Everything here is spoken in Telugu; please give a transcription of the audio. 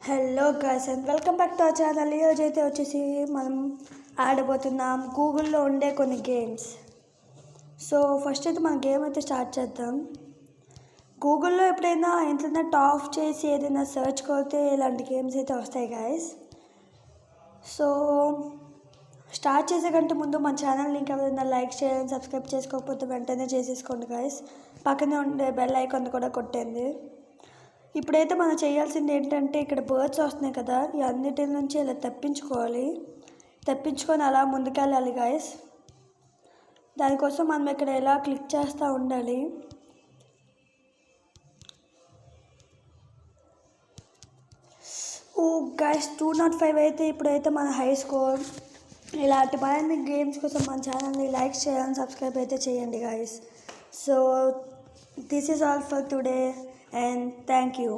Hello guys and welcome back to our channel. ఈరోజు అయితే వచ్చేసి మనం ఆడబోతున్నాం గూగుల్లో ఉండే కొన్ని గేమ్స్. సో ఫస్ట్ అయితే మన గేమ్ అయితే స్టార్ట్ చేద్దాం. గూగుల్లో ఎప్పుడైనా ఇంటర్నెట్ ఆఫ్ చేసి ఏదైనా సెర్చ్ కొడితే ఇలాంటి గేమ్స్ అయితే వస్తాయి గైస్. సో స్టార్ట్ చేసే కంటే ముందు మన ఛానల్ లింక్ ఎవరైనా లైక్ చేయండి, సబ్స్క్రైబ్ చేసుకోకపోతే వెంటనే చేసేసుకోండి గైస్. పక్కనే ఉండే బెల్ ఐకాన్ కూడా కొట్టండి. ఇప్పుడైతే మనం చేయాల్సింది ఏంటంటే ఇక్కడ బర్డ్స్ వస్తున్నాయి కదా, ఈ అన్నిటి నుంచి ఇలా తప్పించుకొని అలా ముందుకెళ్ళాలి గాయస్. దానికోసం మనం ఇక్కడ ఇలా క్లిక్ చేస్తూ ఉండాలి. ఓ గాయస్ 205 అయితే ఇప్పుడైతే మన హై స్కోర్. ఇలాంటి మరిన్ని గేమ్స్ కోసం మన ఛానల్ని లైక్ చేయండి, సబ్స్క్రైబ్ అయితే చేయండి guys. So this is all for today and thank you.